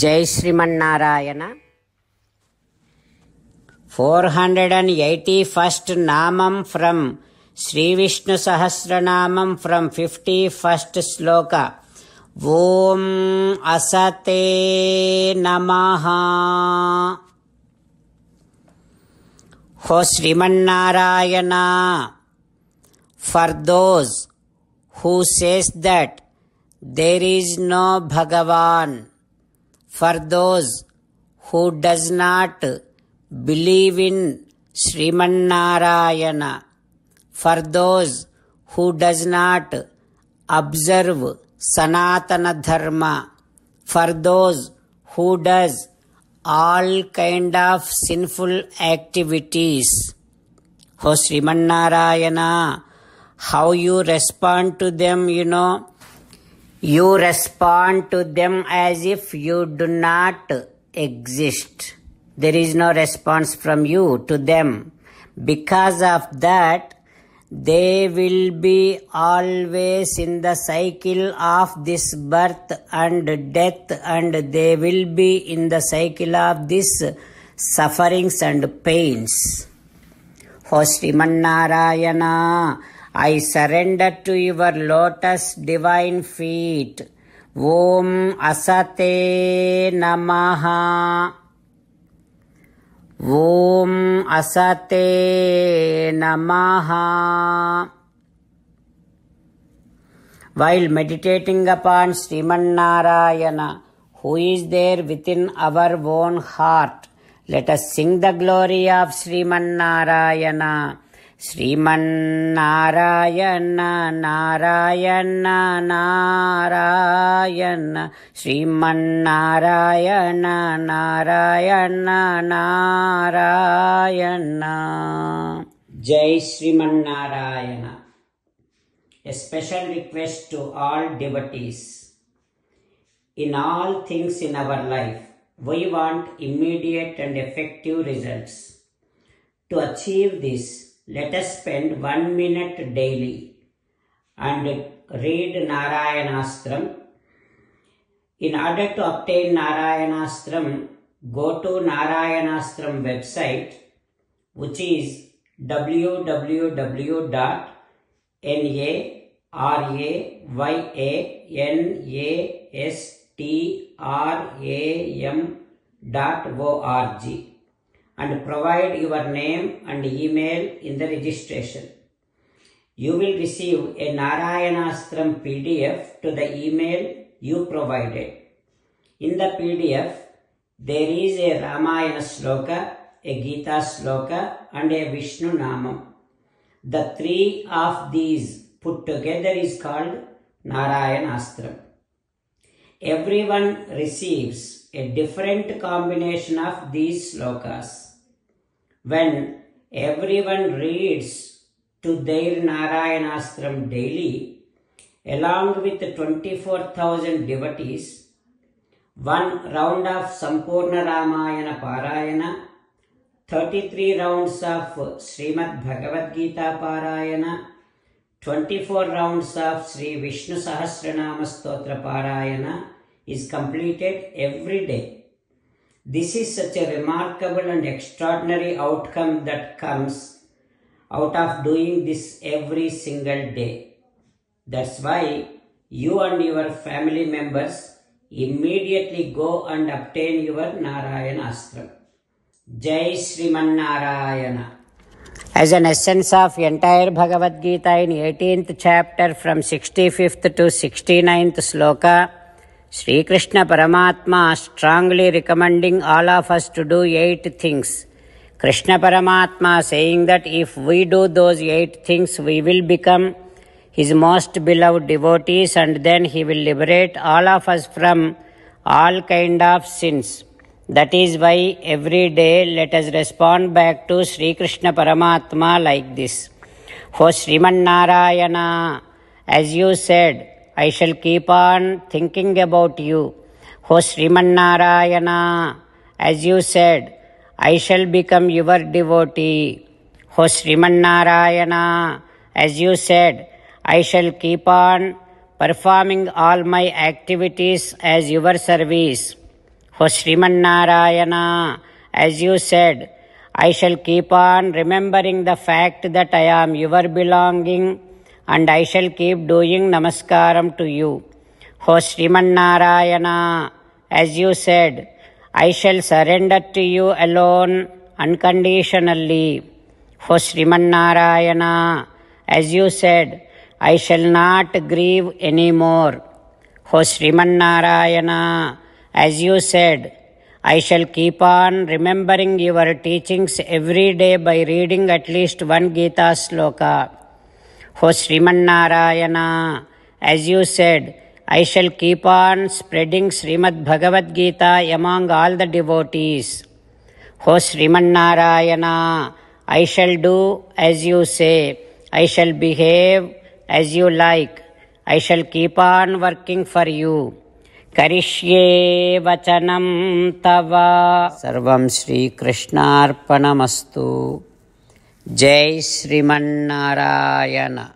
జై శ్రీమన్నారాయణ. 481st నామం from Shri Vishnu Sahasranamam from 51st shloka. Om అసతే నమః. హో Shrimannarayana, for those who says that there is no Bhagavan, for those who does not believe in Srimannarayana, for those who does not observe Sanatana Dharma, for those who does all kind of sinful activities. O Srimannarayana, how you respond to them, you respond to them as if you do not exist. There is no response from you to them. Because of that, they will be always in the cycle of this birth and death, and they will be in the cycle of this sufferings and pains. O Srimannarayana, I surrender to your lotus divine feet. Om Asate Namaha. Om Asate Namaha. While meditating upon Srimannarayana, who is there within our own heart, let us sing the glory of Srimannarayana. Srimannarayana, Narayana, Narayana, Srimannarayana, Narayana, Narayana. Jai Srimannarayana. A special request to all devotees. In all things in our life, we want immediate and effective results. To achieve this, let us spend 1 minute daily and read Narayanastram. In order to obtain Narayanastram, go to Narayanastram website, which is www.narayanastram.org. and provide your name and email in the registration. You will receive a Narayanastram PDF to the email you provided. In the PDF, there is a Ramayana Shloka, a Gita Shloka, and a Vishnu Namam. The three of these put together is called Narayanastram. Everyone receives a different combination of these shlokas. When everyone reads to their Narayanastram daily, along with 24,000 devotees, 1 round of Sampurna Ramayana Parayana, 33 rounds of Srimad Bhagavad Gita Parayana, 24 rounds of Sri Vishnu Sahasranama Stotra Parayana is completed every day. This is such a remarkable and extraordinary outcome that comes out of doing this every single day. That's why you and your family members immediately go and obtain your Narayanastram. Jai Srimannarayana. As an essence of entire Bhagavad Gita in 18th chapter from 65th to 69th sloka, Sri Krishna Paramatma strongly recommending all of us to do 8 things. Krishna Paramatma saying that if we do those 8 things, we will become his most beloved devotees, and then he will liberate all of us from all kind of sins. That is why every day let us respond back to Sri Krishna Paramatma like this. O Srimannarayana, as you said, I shall keep on thinking about you. O Srimannarayana, as you said, I shall become your devotee. O Srimannarayana, as you said, I shall keep on performing all my activities as your service. O Srimannarayana, as you said, I shall keep on remembering the fact that I am your belonging and I shall keep doing namaskaram to you. O Srimannarayana, as you said, I shall surrender to you alone unconditionally. O Srimannarayana, as you said, I shall not grieve anymore. O Srimannarayana, as you said, I shall keep on remembering your teachings every day by reading at least one Gita sloka. O Srimannarayana, as you said, I shall keep on spreading Srimad Bhagavad Gita among all the devotees. O Srimannarayana, I shall do as you say. I shall behave as you like. I shall keep on working for you. Karishye vachanam tava. Sarvam Shri Krishnarpanamastu. Jai Srimannarayana.